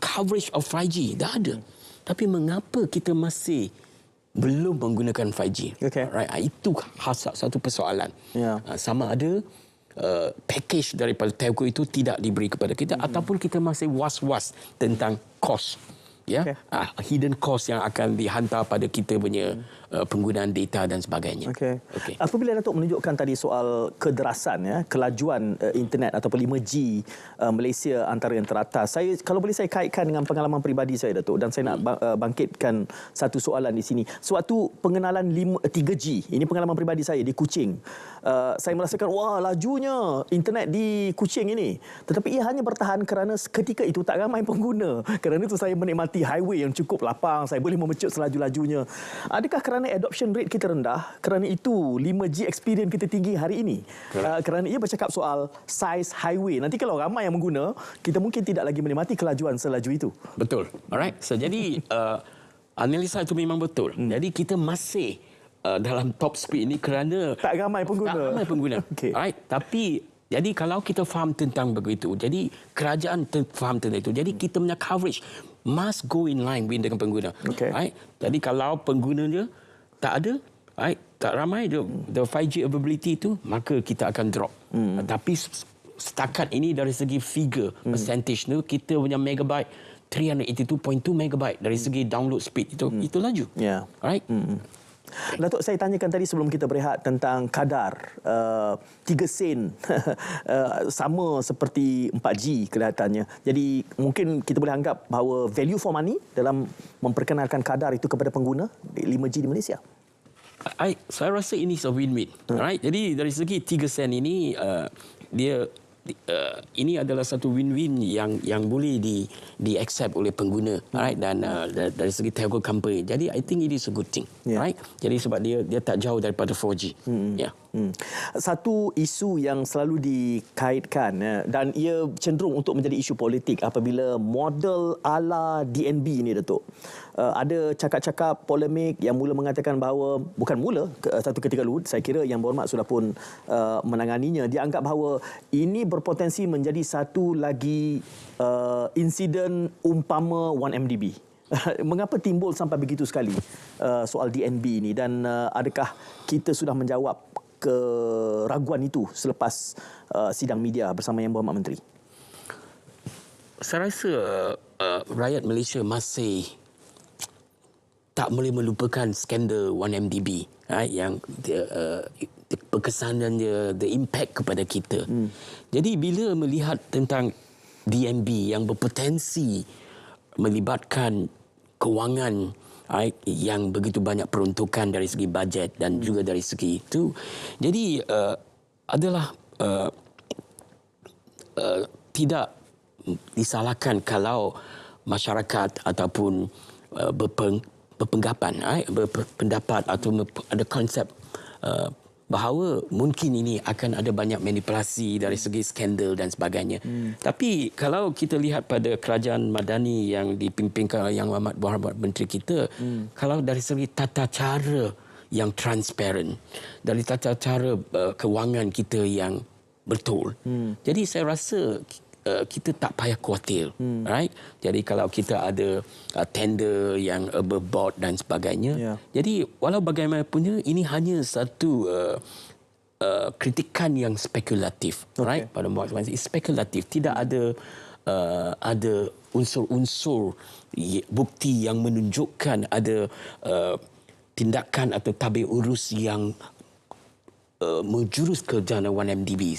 coverage of 5G dah ada, tapi mengapa kita masih belum menggunakan 5G? Right? Itu satu persoalan. Sama ada package daripada telco itu tidak diberi kepada kita ataupun kita masih was-was tentang kos. Ya, hidden cost yang akan dihantar pada kita punya penggunaan data dan sebagainya. Okey. Apabila Datuk menunjukkan tadi soal kederasan, ya, kelajuan internet ataupun 5G Malaysia antara yang teratas, kalau boleh saya kaitkan dengan pengalaman peribadi saya, Datuk, dan saya nak bangkitkan satu soalan di sini. Sewaktu pengenalan 3G, ini pengalaman peribadi saya di Kuching, saya merasakan wah lajunya internet di Kuching ini, tetapi ia hanya bertahan kerana ketika itu tak ramai pengguna. Kerana itu saya menikmati highway yang cukup lapang, saya boleh memecut selaju-lajunya. Adakah kerana adoption rate kita rendah, kerana itu 5G experience kita tinggi hari ini? Kerana ia bercakap soal size highway. Nanti kalau ramai yang mengguna, kita mungkin tidak lagi menikmati kelajuan selaju itu. Betul. Alright. So jadi analisa itu memang betul. Jadi kita masih dalam top speed ini kerana tak ramai pengguna. Tak ramai pengguna. Alright. Tapi jadi kalau kita faham tentang begitu, jadi kerajaan faham tentang itu, jadi kita punya coverage must go in line dengan pengguna. Right? Jadi kalau penggunanya tak ada, right, tak ramai the 5G availability itu, maka kita akan drop. Tapi setakat ini dari segi figure percentage tu, kita punya megabyte 382.2 megabyte dari segi download speed itu laju. Right? Datuk, saya tanyakan tadi sebelum kita berehat tentang kadar 3 sen sama seperti 4G kelihatannya. Jadi mungkin kita boleh anggap bahawa value for money dalam memperkenalkan kadar itu kepada pengguna 5G di Malaysia. Saya rasa ini a win-win. Right? Jadi dari segi 3 sen ini ini adalah satu win-win yang boleh di accept oleh pengguna, right? Dan dari segi telco company. Jadi I think it is a good thing, right? Jadi sebab dia tak jauh daripada 4G. Satu isu yang selalu dikaitkan dan ia cenderung untuk menjadi isu politik apabila model ala DNB ini, Datuk. Ada cakap-cakap polemik yang mula mengatakan bahawa, bukan mula, satu ketika dulu, saya kira Yang Berhormat sudah pun menanganinya. Dia anggap bahawa ini berpotensi menjadi satu lagi insiden umpama 1MDB. Mengapa timbul sampai begitu sekali soal DNB ini, dan adakah kita sudah menjawab keraguan itu selepas sidang media bersama Yang Berhormat Menteri? Saya rasa rakyat Malaysia masih tak boleh melupakan skandal 1MDB, yang berkesanannya, the impact kepada kita. Jadi bila melihat tentang DNB yang berpotensi melibatkan kewangan yang begitu banyak peruntukan dari segi bajet dan juga dari segi itu, jadi adalah tidak disalahkan kalau masyarakat ataupun berpendapat atau ada konsep bahawa mungkin ini akan ada banyak manipulasi dari segi skandal dan sebagainya. Tapi kalau kita lihat pada kerajaan Madani yang dipimpinkan oleh Yang Berhormat Menteri kita, kalau dari segi tata cara yang transparent, dari tata cara kewangan kita yang betul, jadi saya rasa kita tak payah khawatir, right? Jadi kalau kita ada tender yang above board dan sebagainya, jadi walau bagaimanapun ini hanya satu kritikan yang spekulatif, right? Pada masa spekulatif, tidak ada unsur-unsur bukti yang menunjukkan ada tindakan atau tabir urus yang menjurus ke jana 1MDB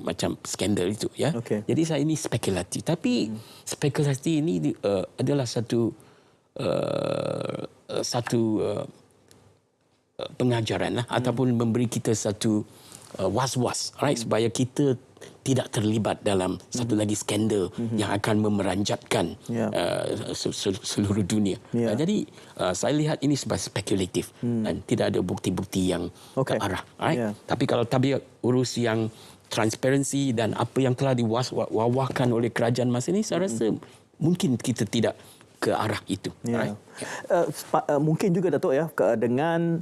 macam skandal itu, ya. Jadi saya ini spekulatif, tapi spekulasi ini adalah satu pengajaran ataupun memberi kita satu was-was, right, supaya kita tidak terlibat dalam satu lagi skandal yang akan memeranjatkan seluruh dunia. Jadi saya lihat ini sebagai spekulatif dan tidak ada bukti-bukti yang ke arah. Right? Tapi kalau tabir urus yang transparansi dan apa yang telah diwawahkan oleh kerajaan masa ini, saya rasa mungkin kita tidak ke arah itu. Right? Mungkin juga, Datuk, ya, dengan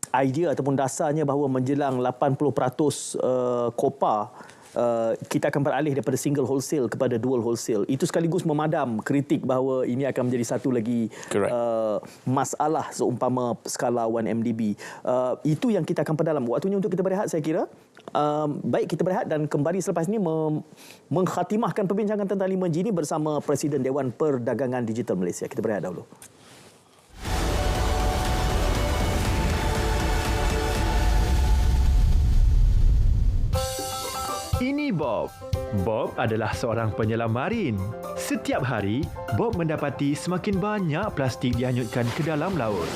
idea ataupun dasarnya bahawa menjelang 80% kopa kita akan beralih daripada single wholesale kepada dual wholesale. Itu sekaligus memadam kritik bahawa ini akan menjadi satu lagi masalah seumpama skala 1MDB. Itu yang kita akan perdalam. Waktunya untuk kita berehat, saya kira. Baik, kita berehat dan kembali selepas ini mengkhatimahkan perbincangan tentang 5G ini bersama Presiden Dewan Perdagangan Digital Malaysia. Kita berehat dahulu. Ini Bob. Bob adalah seorang penyelam marin. Setiap hari, Bob mendapati semakin banyak plastik dihanyutkan ke dalam laut.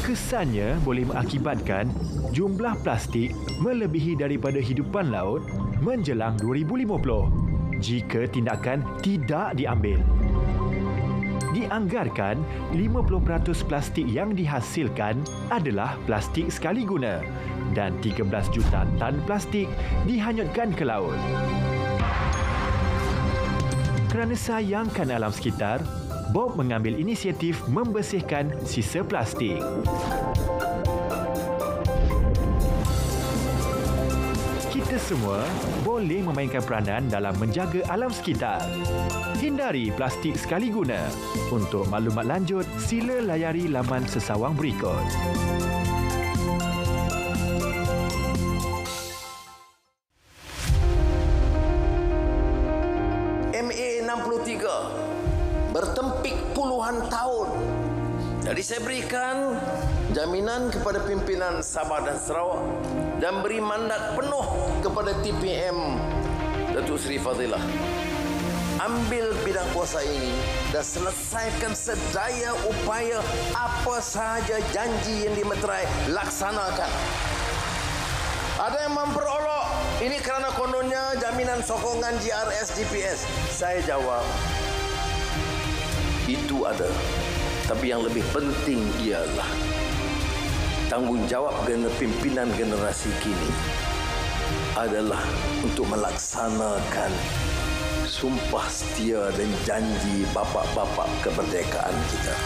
Kesannya boleh mengakibatkan jumlah plastik melebihi daripada hidupan laut menjelang 2050 jika tindakan tidak diambil. Dianggarkan 50% plastik yang dihasilkan adalah plastik sekali guna dan 13 juta tan plastik dihanyutkan ke laut. Kerana sayangkan alam sekitar, Bob mengambil inisiatif membersihkan sisa plastik. Kita semua boleh memainkan peranan dalam menjaga alam sekitar. Hindari plastik sekali guna. Untuk maklumat lanjut, sila layari laman sesawang berikut. MA 63 bertempik puluhan tahun. Jadi saya berikan jaminan kepada pimpinan Sabah dan Sarawak dan beri mandat penuh kepada TPM Datuk Seri Fadilah. Ambil bidang kuasa ini dan selesaikan sedaya upaya, apa sahaja janji yang dimeterai, laksanakan. Ada yang memperolok, ini kerana kononnya jaminan sokongan GRS GPS. Saya jawab, itu ada. Tapi yang lebih penting ialah tanggungjawab pimpinan generasi kini adalah untuk melaksanakan sumpah setia dan janji bapa-bapa kemerdekaan kita.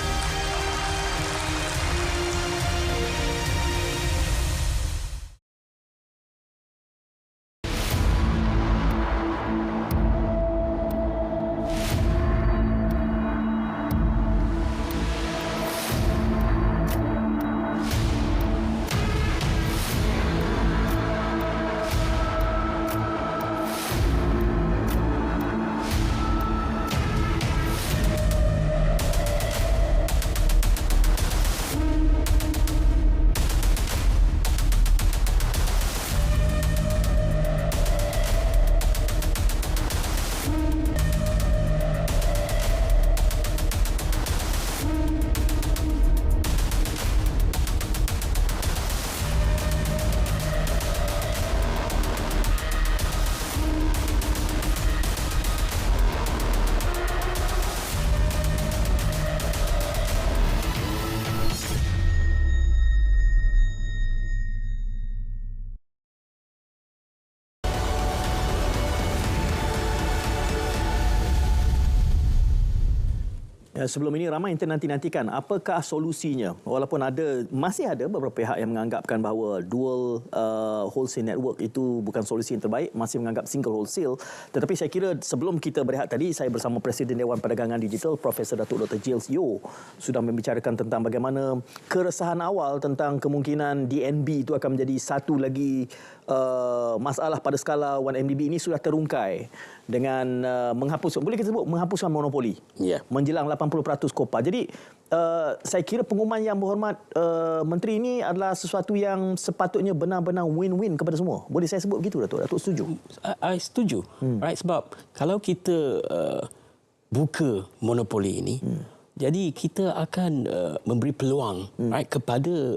Sebelum ini ramai yang nanti-nantikan apakah solusinya, walaupun masih ada beberapa pihak yang menganggapkan bahawa dual wholesale network itu bukan solusi yang terbaik, masih menganggap single wholesale. Tetapi saya kira sebelum kita berehat tadi, saya bersama Presiden Dewan Perdagangan Digital Profesor Datuk Dr. Giles Yeo sudah membicarakan tentang bagaimana keresahan awal tentang kemungkinan DNB itu akan menjadi satu lagi masalah pada skala 1MDB ini sudah terungkai dengan boleh kita sebut menghapuskan monopoli menjelang 80% Kopa. Jadi saya kira pengumuman yang berhormat Menteri ini adalah sesuatu yang sepatutnya benar-benar win-win kepada semua. Boleh saya sebut begitu, Datuk? Datuk setuju? I setuju. Right, sebab kalau kita buka monopoli ini, jadi kita akan memberi peluang right, kepada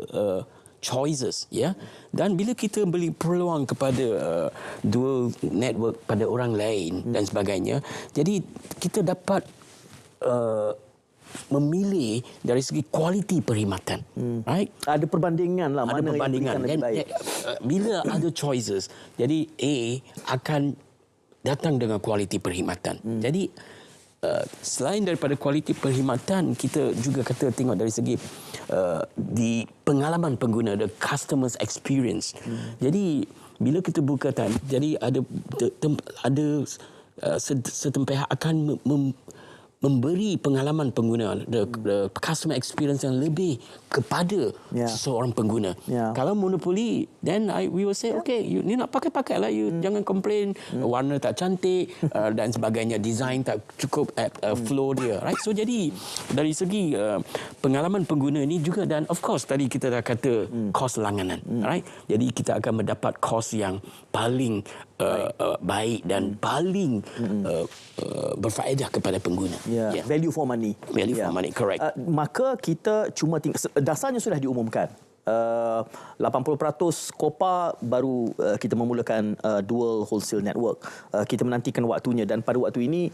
choices, ya. Dan bila kita beri peluang kepada dual network pada orang lain dan sebagainya, jadi kita dapat memilih dari segi kualiti perkhidmatan. Right? Ada perbandingan lah, ada mana perbandingan. yang lebih baik. Bila ada choices, jadi A akan datang dengan kualiti perkhidmatan. Jadi selain daripada kualiti perkhidmatan, kita juga kata tengok dari segi di pengalaman pengguna, the customer's experience. Jadi bila kita buka jadi ada setempah akan memberi pengalaman pengguna, the customer experience yang lebih kepada seseorang pengguna. Kalau monopoli, then we will say, okay, you nak pakai lah, you jangan komplain warna tak cantik dan sebagainya, design tak cukup, flow dia, right? So jadi dari segi pengalaman pengguna ni juga, dan of course tadi kita dah kata kos langganan, right? Jadi kita akan mendapat kos yang paling baik dan paling berfaedah kepada pengguna. Value for money. Value for money, correct. Maka kita cuma dasarnya sudah diumumkan. 80% Kopa baru kita memulakan dual wholesale network. Kita menantikan waktunya, dan pada waktu ini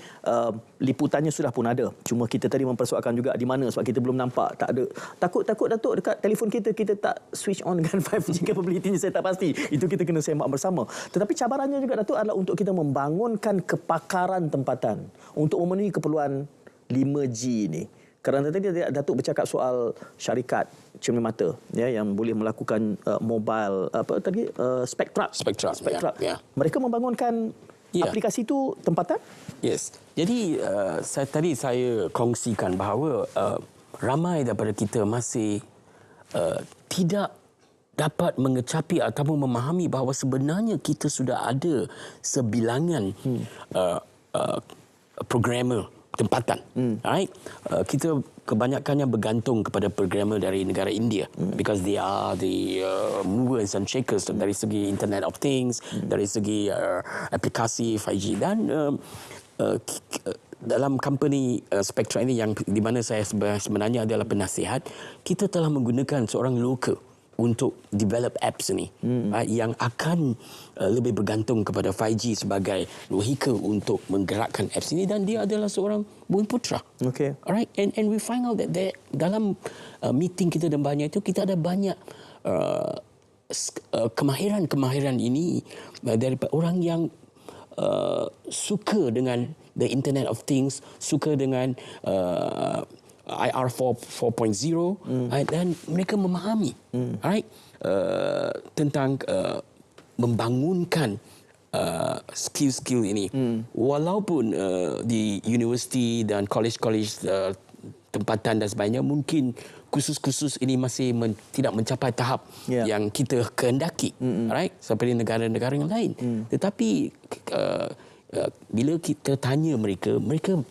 liputannya sudah pun ada. Cuma kita tadi mempersoalkan juga di mana, sebab kita belum nampak. Tak ada. Takut Datuk dekat telefon kita tak switch on dengan 5G capability-nya, saya tak pasti. Itu kita kena semak bersama. Tetapi cabarannya juga, Datuk, adalah untuk kita membangunkan kepakaran tempatan untuk memenuhi keperluan 5G ini. Kerana tadi Datuk bercakap soal syarikat cermin mata yang boleh melakukan mobile Spectra. Mereka membangunkan aplikasi itu tempatan? Yes. Jadi saya kongsikan bahawa ramai daripada kita masih tidak dapat mengecapi ataupun memahami bahawa sebenarnya kita sudah ada sebilangan programmer tempatan. Right? Kita kebanyakannya bergantung kepada programmer dari negara India, because they are the movers and shakers dari segi Internet of Things, dari segi aplikasi 5G, dan dalam company Spectra ini, yang di mana saya sebenarnya adalah penasihat, kita telah menggunakan seorang lokal untuk develop apps ini, yang akan lebih bergantung kepada 5G sebagai vehicle untuk menggerakkan apps ini, dan dia adalah seorang Bumi Putra. Okay. Alright, and we find out that dalam meeting kita dan banyak itu, kita ada banyak kemahiran ini daripada orang yang suka dengan the Internet of Things, suka dengan IR 4.0, dan mereka memahami tentang membangunkan skill-skill ini. Walaupun di universiti dan college-college tempatan dan sebagainya, mungkin kursus-kursus ini masih tidak mencapai tahap yang kita kehendaki, seperti negara-negara yang lain. Tetapi bila kita tanya mereka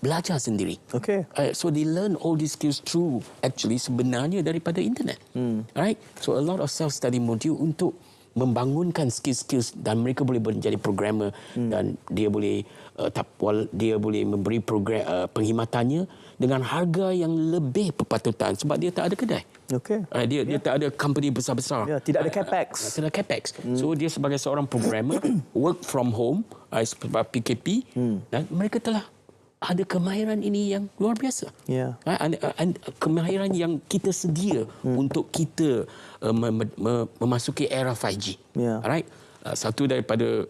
belajar sendiri. Okay. So they learn all these skills through actually sebenarnya daripada internet. Right? So a lot of self-study module untuk membangunkan skill-skills, dan mereka boleh menjadi programmer, dan dia boleh memberi pengkhidmatannya dengan harga yang lebih berpatutan, sebab dia tak ada kedai. Okay. Dia tak ada company besar-besar. Tidak ada capex. Tidak ada capex. So dia sebagai seorang programmer work from home, sebab PKP, dan mereka telah ada kemahiran ini yang luar biasa. Kemahiran yang kita sedia untuk kita memasuki era 5G. Alright. Satu daripada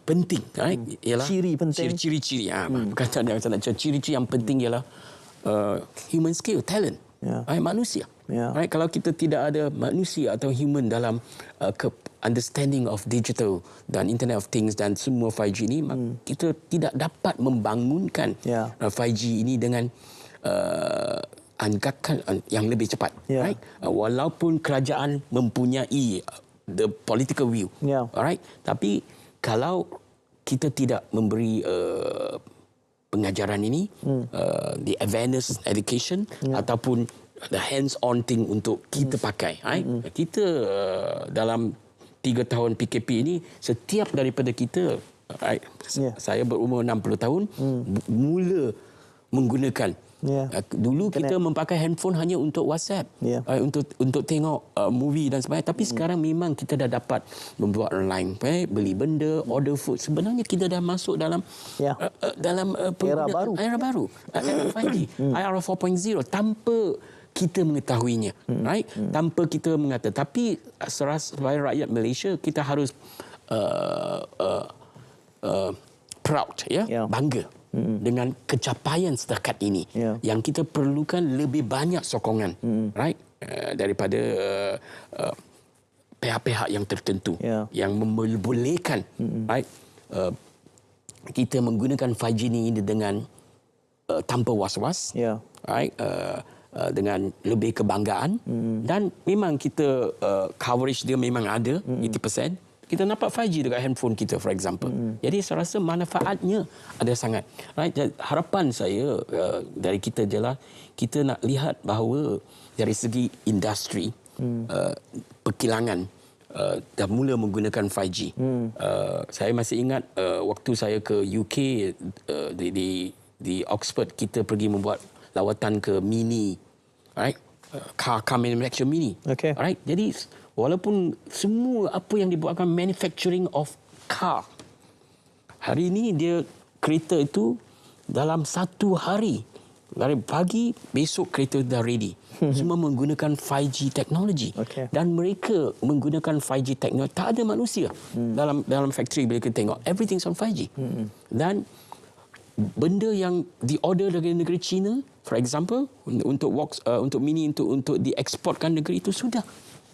penting, ialah ciri penting. Ciri-ciri. Perkataan yang sangat ciri-ciri yang penting ialah human skill, talent. Manusia. Right? Kalau kita tidak ada manusia atau human dalam understanding of digital dan Internet of Things dan semua 5G ini, kita tidak dapat membangunkan 5G ini dengan anggakan yang lebih cepat. Right? Walaupun kerajaan mempunyai the political view, alright, tapi kalau kita tidak memberi pengajaran ini, the awareness education, ataupun the hands-on thing untuk kita pakai. Kita dalam 3 tahun PKP ini, setiap daripada kita, saya berumur 60 tahun, mula menggunakan. Dulu kita memakai handphone hanya untuk WhatsApp, untuk tengok movie dan sebagainya. Tapi sekarang memang kita dah dapat membuat online, beli benda, order food. Sebenarnya kita dah masuk dalam era baru, era 5G, IR 4.0, tanpa kita mengetahuinya, right? Tanpa kita mengatakan. Tapi sebagai rakyat Malaysia, kita harus proud, bangga dengan pencapaian setakat ini. Yang kita perlukan lebih banyak sokongan, right? Daripada pihak-pihak yang tertentu yang membolehkan right, kita menggunakan 5G ini dengan tanpa was-was, right, dengan lebih kebanggaan dan memang kita coverage dia memang ada 80%. Kita dapat 5G dekat handphone kita, for example. Jadi saya rasa manfaatnya ada sangat. Right? Harapan saya dari kita jelah kita nak lihat bahawa dari segi industri perkilangan dah mula menggunakan 5G. Saya masih ingat waktu saya ke UK di Oxford, kita pergi membuat lawatan ke Mini, right? Car manufacture Mini. Right? Jadi walaupun semua apa yang dibuatkan manufacturing of car, hari ini dia kereta itu dalam satu hari, dari pagi besok kereta dah ready. Semua menggunakan 5G teknologi. Dan mereka menggunakan 5G teknologi, tak ada manusia dalam factory bila kita tengok. Everything's on 5G. Dan benda yang diorder dari negeri China, for example, untuk Mini untuk dieksportkan negeri itu sudah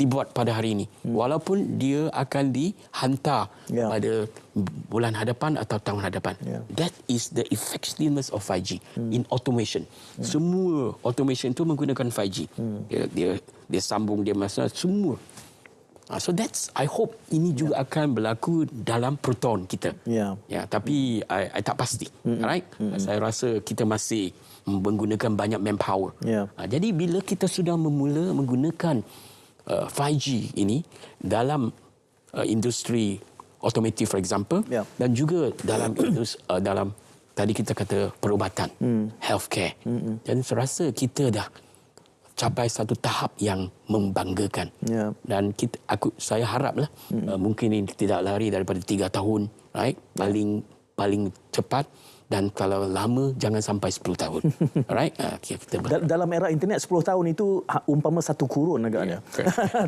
dibuat pada hari ini. Walaupun dia akan dihantar pada bulan hadapan atau tahun hadapan. That is the effectiveness of 5G in automation. Semua automation itu menggunakan 5G. Dia sambung, dia masa semua. So that's, I hope ini juga akan berlaku dalam Proton kita. Tapi I tak pasti. Right? Saya rasa kita masih menggunakan banyak manpower. Jadi bila kita sudah memula menggunakan 5G ini dalam industri otomotif, for example, dan juga dalam tadi kita kata perubatan, healthcare. Jadi saya rasa kita dah capai satu tahap yang membanggakan. Dan saya haraplah mungkin ini tidak lari daripada 3 tahun, right? Paling cepat. Dan kalau lama, jangan sampai 10 tahun. Alright? Dalam era internet, 10 tahun itu umpama satu kurun agaknya.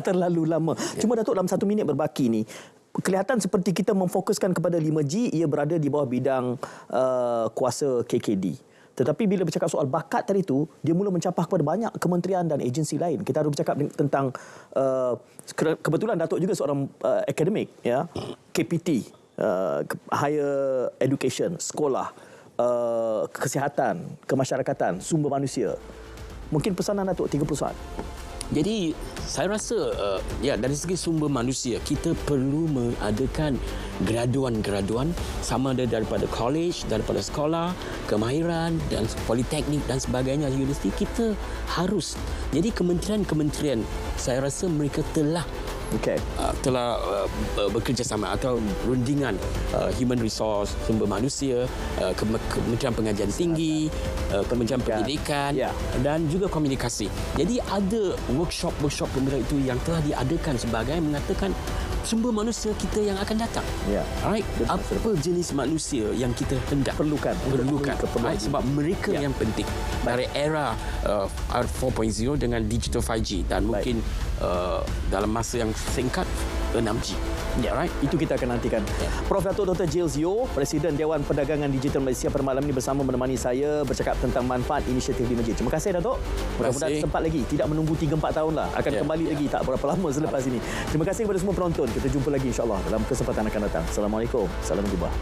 Terlalu lama. Cuma Datuk, dalam 1 minit berbaki ni, kelihatan seperti kita memfokuskan kepada 5G, ia berada di bawah bidang kuasa KKD. Tetapi bila bercakap soal bakat tadi tu, dia mula mencapah kepada banyak kementerian dan agensi lain. Kita harus bercakap tentang, kebetulan Datuk juga seorang akademik, ya, KPT, higher education, sekolah, kesihatan, kemasyarakatan, sumber manusia. Mungkin pesanan Datuk 30 saat. Jadi saya rasa dari segi sumber manusia, kita perlu mengadakan graduan-graduan sama ada daripada college, daripada sekolah, kemahiran dan politeknik dan sebagainya, universiti. Kita harus. Jadi kementerian-kementerian, saya rasa mereka telah bekerjasama atau rundingan human resource, sumber manusia, Kementerian Pengajian Tinggi, Kementerian Pendidikan dan juga komunikasi. Jadi ada workshop benda itu yang telah diadakan sebagai mengatakan sumber manusia kita yang akan datang. Alright, apa jenis manusia yang kita hendak perlukan. Right? Sebab mereka yang penting dari era 4.0 dengan digital 5G dan mungkin dalam masa yang singkat 6G. Right? Itu kita akan nantikan. Prof. Datuk Dr. Giles Yeo, Presiden Dewan Perdagangan Digital Malaysia, pada malam ini bersama menemani saya bercakap tentang manfaat inisiatif 5G. Terima kasih Datuk. Mudah-mudahan sempat lagi, tidak menunggu 3-4 tahun lah. Akan kembali lagi tak berapa lama selepas ini. Terima kasih kepada semua penonton. Kita jumpa lagi insya-Allah dalam kesempatan akan datang. Assalamualaikum. Salam jumpa.